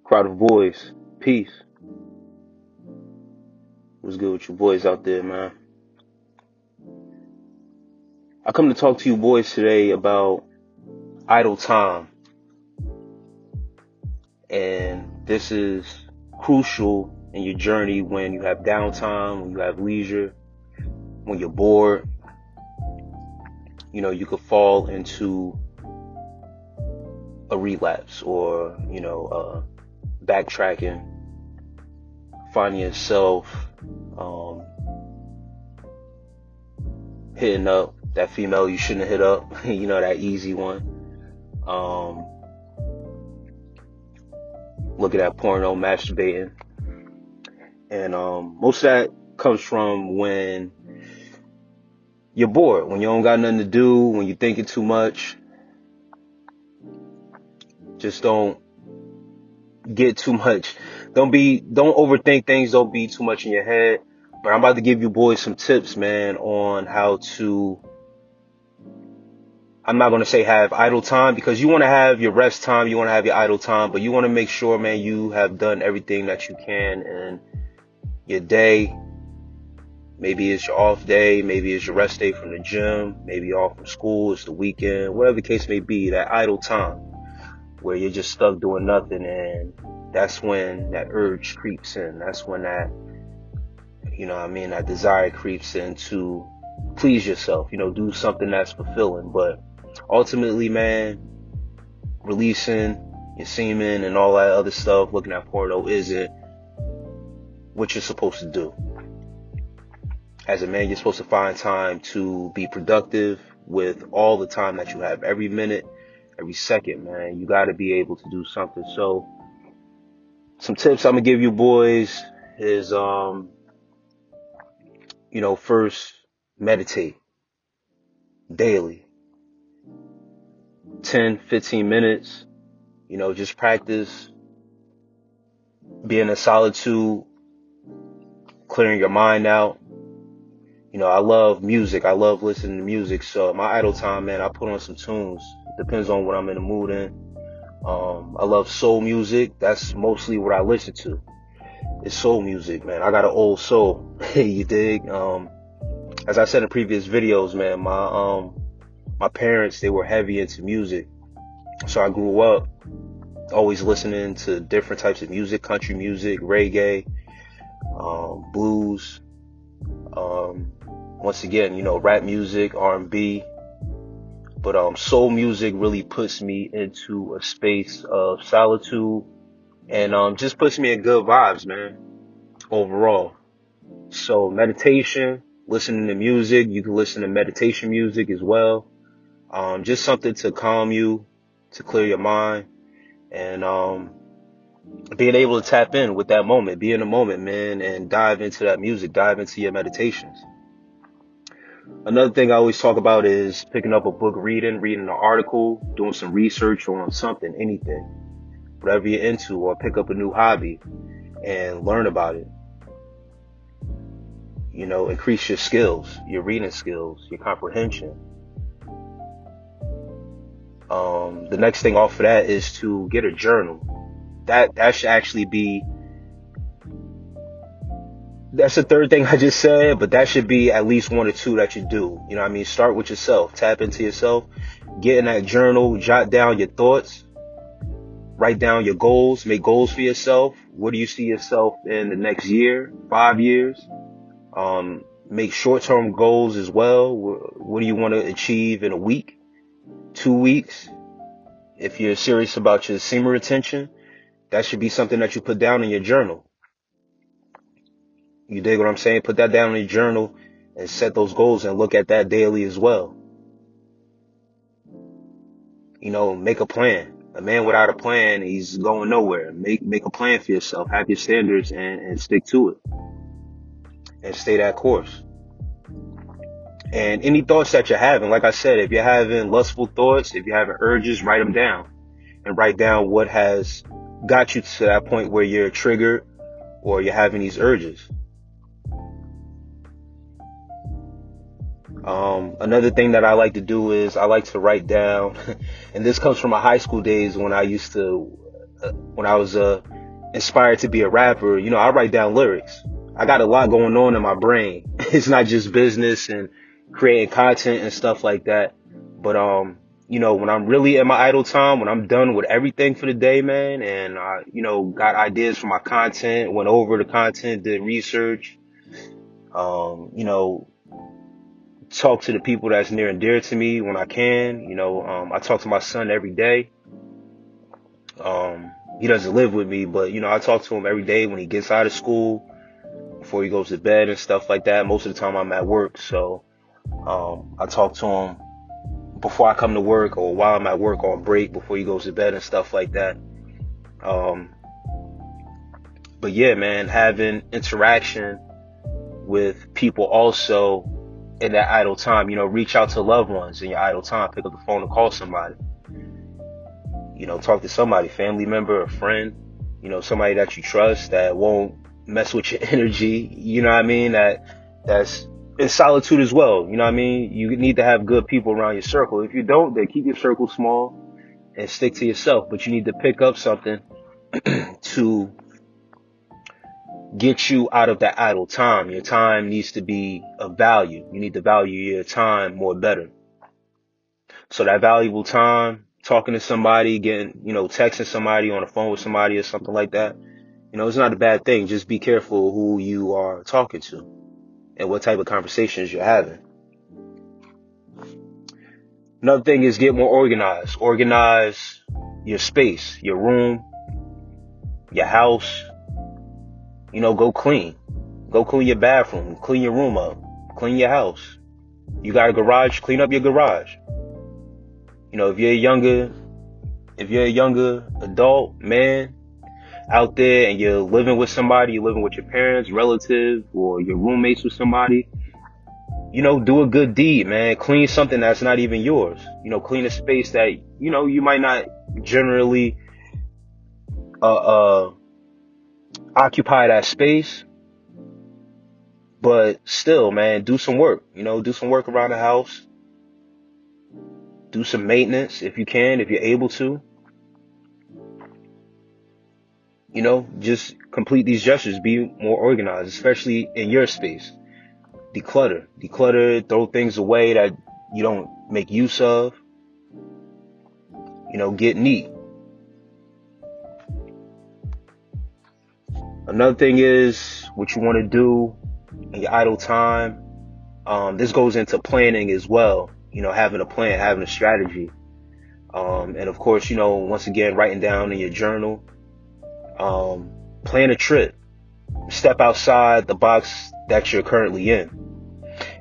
Crowdofboyz, peace. What's good with you boys out there, man? I come to talk to you boys today about idle time. And this is crucial in your journey when you have downtime, when you have leisure, when you're bored. You know, you could fall into a relapse or, backtracking, finding yourself hitting up that female you shouldn't have hit up, that easy one. Looking at porno, masturbating. And most of that comes from when you're bored, when you don't got nothing to do, when you're thinking too much. Just don't get too much. Don't overthink things. Don't be too much in your head. But I'm about to give you boys some tips, man, on how to, I'm not going to say have idle time, because you want to have your rest time. You want to have your idle time, but you want to make sure, man, you have done everything that you can in your day. Maybe it's your off day. Maybe it's your rest day from the gym. Maybe you're off from school. It's the weekend. Whatever the case may be, that idle time where you're just stuck doing nothing, and that's when that urge creeps in. That's when that, that desire creeps in to please yourself, do something that's fulfilling. But ultimately, man, releasing your semen and all that other stuff, looking at porno, isn't what you're supposed to do. As a man, you're supposed to find time to be productive with all the time that you have. Every minute, every second, man, you got to be able to do something. So some tips I'm going to give you boys is, first, meditate daily. 10, 15 minutes, just practice being in solitude, clearing your mind out. I love music. I love listening to music. So my idle time, man, I put on some tunes. Depends on what I'm in the mood in. I love soul music. That's mostly what I listen to. It's soul music, man. I got an old soul. You dig? As I said in previous videos, man, my parents, they were heavy into music. So I grew up always listening to different types of music, country music, reggae, blues, once again, rap music, R&B. But soul music really puts me into a space of solitude and just puts me in good vibes, man, overall. So meditation, listening to music, you can listen to meditation music as well. Just something to calm you, to clear your mind, and being able to tap in with that moment, be in the moment, man, and dive into that music, dive into your meditations. Another thing I always talk about is picking up a book, reading an article, doing some research on something, anything, whatever you're into, or pick up a new hobby and learn about it. Increase your skills, your reading skills, your comprehension. The next thing off of that is to get a journal. That should actually be, that's the third thing I just said, but that should be at least one or two that you do. Start with yourself, tap into yourself, get in that journal, jot down your thoughts, write down your goals, make goals for yourself. What do you see yourself in the next year, 5 years? Make short-term goals as well. What do you want to achieve in a week, 2 weeks? If you're serious about your semen retention, that should be something that you put down in your journal. You dig what I'm saying? Put that down in your journal and set those goals and look at that daily as well. Make a plan. A man without a plan, he's going nowhere. Make a plan for yourself. Have your standards and stick to it. And stay that course. And any thoughts that you're having, like I said, if you're having lustful thoughts, if you're having urges, write them down. And write down what has got you to that point where you're triggered or you're having these urges. Another thing that I like to do is I like to write down, and this comes from my high school days when I was a inspired to be a rapper, I write down lyrics. I got a lot going on in my brain. It's not just business and creating content and stuff like that. But, when I'm really in my idle time, when I'm done with everything for the day, man, and I, got ideas for my content, went over the content, did research, talk to the people that's near and dear to me when I can. I talk to my son every day. He doesn't live with me, but, I talk to him every day when he gets out of school, before he goes to bed and stuff like that. Most of the time I'm at work, so I talk to him before I come to work or while I'm at work on break before he goes to bed and stuff like that. But yeah, man, having interaction with people also in that idle time, reach out to loved ones in your idle time, pick up the phone and call somebody, talk to somebody, family member, a friend, somebody that you trust that won't mess with your energy, you know what I mean? That's in solitude as well. You know what I mean? You need to have good people around your circle. If you don't, then keep your circle small and stick to yourself. But you need to pick up something to get you out of that idle time. Your time needs to be of value. You need to value your time more better. So that valuable time, talking to somebody, texting somebody on the phone with somebody or something like that, it's not a bad thing. Just be careful who you are talking to and what type of conversations you're having. Another thing is get more organized. Organize your space, your room, your house. Go clean. Go clean your bathroom. Clean your room up. Clean your house. You got a garage, clean up your garage. If you're a younger adult, man, out there and you're living with somebody, you're living with your parents, relative, or your roommates with somebody, do a good deed, man. Clean something that's not even yours. Clean a space that, you might not generally occupy that space, but still, man, do some work. Do some work around the house. Do some maintenance if you can, if you're able to. Just complete these gestures. Be more organized, especially in your space. Declutter, throw things away that you don't make use of. Get neat. Another thing is what you want to do in your idle time. This goes into planning as well. Having a plan, having a strategy. And of course, once again, writing down in your journal. Plan a trip. Step outside the box that you're currently in.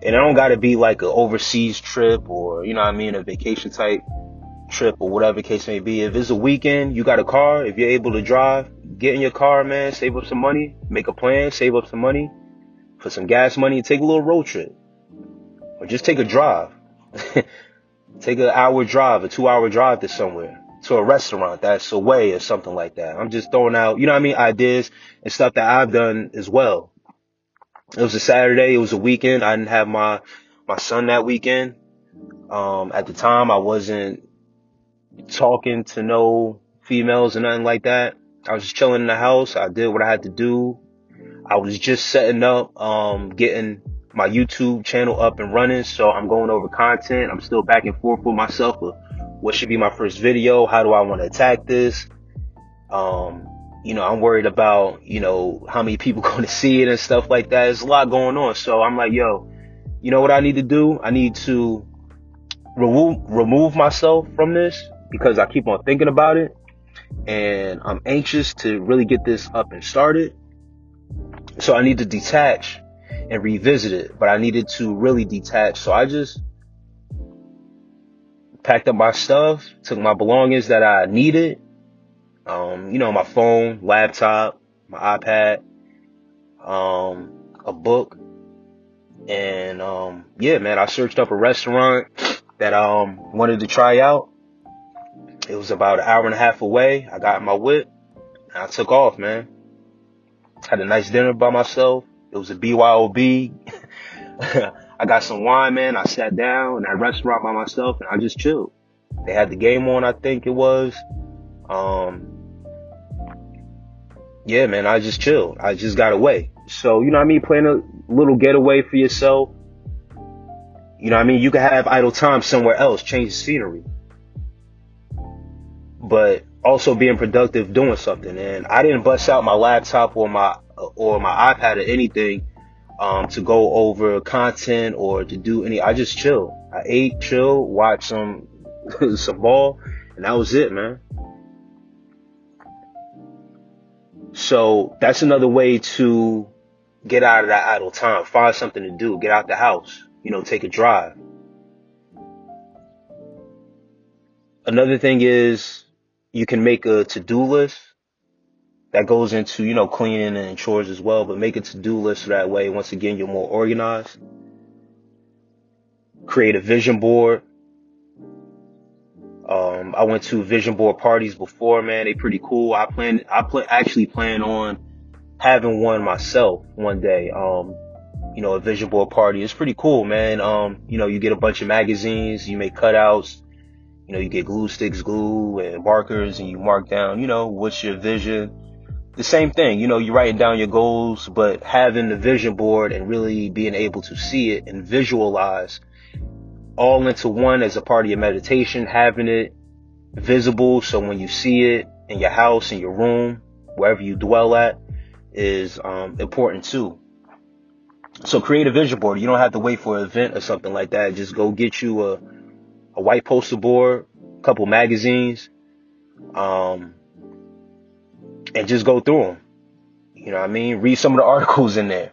And it don't got to be like an overseas trip or, a vacation type trip or whatever the case may be. If it's a weekend, you got a car, if you're able to drive, get in your car, man, save up some money, make a plan, save up some money for some gas money, and take a little road trip. Or just take a drive. Take an hour drive, a 2-hour drive to somewhere, to a restaurant that's away or something like that. I'm just throwing out, ideas and stuff that I've done as well. It was a Saturday. It was a weekend. I didn't have my son that weekend. At the time, I wasn't talking to no females or nothing like that. I was just chilling in the house. I did what I had to do. I was just setting up, getting my YouTube channel up and running. So I'm going over content. I'm still back and forth with myself. What should be my first video? How do I want to attack this? I'm worried about, how many people going to see it and stuff like that. There's a lot going on. So I'm like, you know what I need to do? I need to remove myself from this because I keep on thinking about it. And I'm anxious to really get this up and started. So I need to detach and revisit it. But I needed to really detach. So I just packed up my stuff, took my belongings that I needed. My phone, laptop, my iPad, a book. And, man, I searched up a restaurant that, wanted to try out. It was about an hour and a half away. I got my whip and I took off, man. Had a nice dinner by myself. It was a BYOB. I got some wine, man. I sat down in that restaurant by myself and I just chilled. They had the game on, I think it was. yeah, man, I just chilled. I just got away. So, you know what I mean? Plan a little getaway for yourself. You know what I mean? You can have idle time somewhere else, change the scenery, but also being productive doing something. And I didn't bust out my laptop or my iPad or anything to go over content or to do any. I just chill. I ate, chill, watched some some ball, and that was it, man. So that's another way to get out of that idle time. Find something to do. Get out the house. You know, take a drive. Another thing is you can make a to-do list that goes into, you know, cleaning and chores as well, but make a to-do list so that way, once again, you're more organized. Create a vision board. I went to vision board parties before, man. They pretty cool. Actually plan on having one myself one day. You know, a vision board party. It's pretty cool, man. You know, you get a bunch of magazines, you make cutouts, you know, you get glue sticks, glue and markers, and you mark down, you know, what's your vision. The same thing, you know, you're writing down your goals, but having the vision board and really being able to see it and visualize all into one as a part of your meditation, having it visible. So when you see it in your house, in your room, wherever you dwell at, is important too. So create a vision board. You don't have to wait for an event or something like that. Just go get you a white poster board, a couple magazines, and just go through them. You know what I mean? Read some of the articles in there.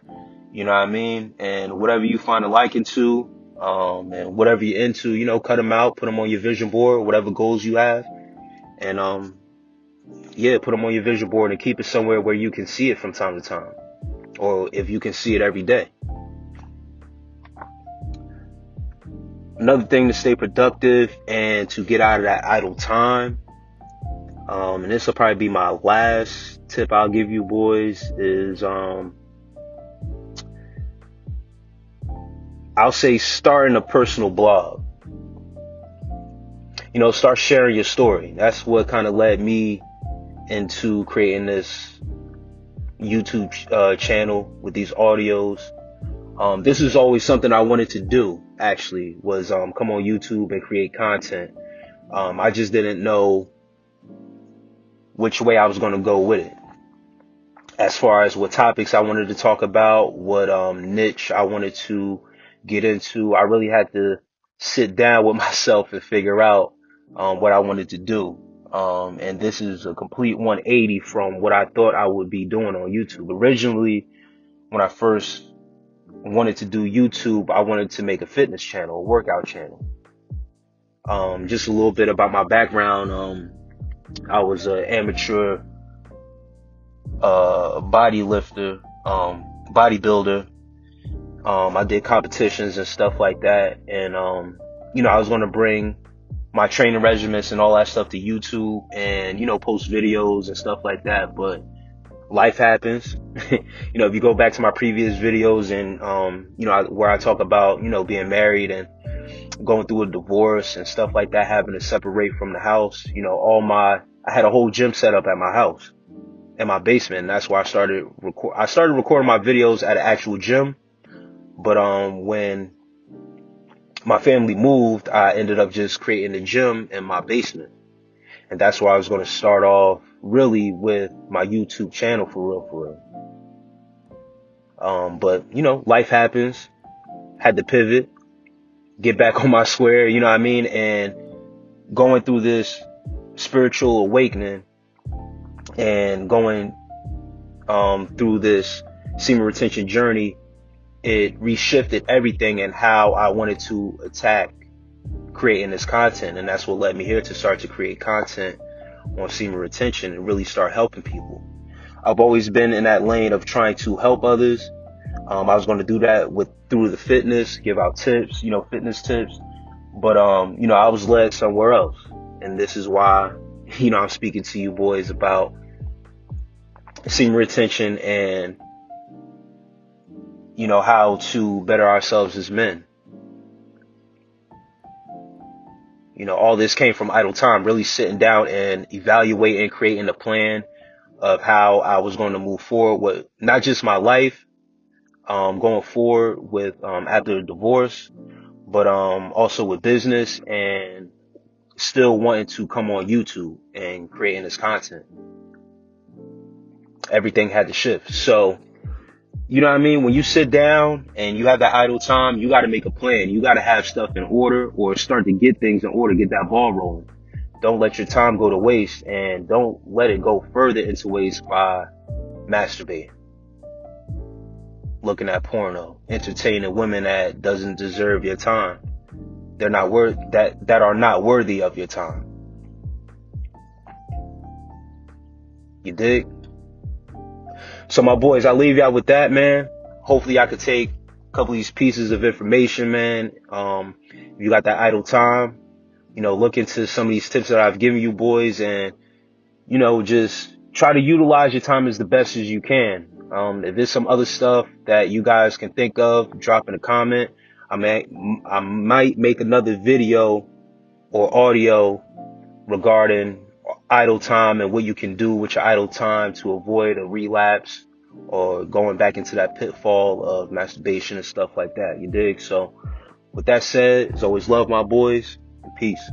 You know what I mean? And whatever you find a liking to, and whatever you're into, you know, cut them out, put them on your vision board, whatever goals you have. And, yeah, put them on your vision board and keep it somewhere where you can see it from time to time. Or if you can see it every day. Another thing to stay productive and to get out of that idle time, and this will probably be my last tip I'll give you boys, is I'll say starting a personal blog. You know, start sharing your story. That's what kind of led me into creating this YouTube channel with these audios. This is always something I wanted to do, actually, was come on YouTube and create content. I just didn't know which way I was going to go with it. As far as what topics I wanted to talk about, what niche I wanted to get into, I really had to sit down with myself and figure out what I wanted to do. And this is a complete 180 from what I thought I would be doing on YouTube. Originally, when I first wanted to do YouTube, I wanted to make a fitness channel, a workout channel. Just a little bit about my background. I was an amateur bodybuilder. I did competitions and stuff like that. And, you know, I was going to bring my training regimens and all that stuff to YouTube and, you know, post videos and stuff like that. But life happens. You know, if you go back to my previous videos and, you know, where I talk about, you know, being married and going through a divorce and stuff like that, having to separate from the house, you know, I had a whole gym set up at my house, in my basement. And that's where I started recording my videos at an actual gym. But, when my family moved, I ended up just creating a gym in my basement. And that's where I was going to start off really with my YouTube channel for real. But, you know, life happens. Had to pivot, get back on my square, you know what I mean? And going through this spiritual awakening and going through this semen retention journey, it reshifted everything and how I wanted to attack creating this content. And that's what led me here to start to create content on semen retention and really start helping people. I've always been in that lane of trying to help others. I was going to do that through the fitness, give out tips, you know, fitness tips. But, you know, I was led somewhere else. And this is why, you know, I'm speaking to you boys about semen retention and, you know, how to better ourselves as men. You know, all this came from idle time, really sitting down and evaluating, creating a plan of how I was going to move forward with not just my life, going forward with, after the divorce, but, also with business and still wanting to come on YouTube and creating this content. Everything had to shift. So, you know what I mean? When you sit down and you have that idle time, you got to make a plan. You got to have stuff in order or start to get things in order, get that ball rolling. Don't let your time go to waste, and don't let it go further into waste by masturbating, looking at porno, entertaining women that doesn't deserve your time. They're not worth that are not worthy of your time. You dig? So my boys, I leave y'all with that, man. Hopefully I could take a couple of these pieces of information, man. If you got that idle time, look into some of these tips that I've given you boys, and, just try to utilize your time as the best as you can. If there's some other stuff that you guys can think of, drop in a comment. I might make another video or audio regarding idle time and what you can do with your idle time to avoid a relapse or going back into that pitfall of masturbation and stuff like that. You dig? So with that said, as always, love my boys, and peace.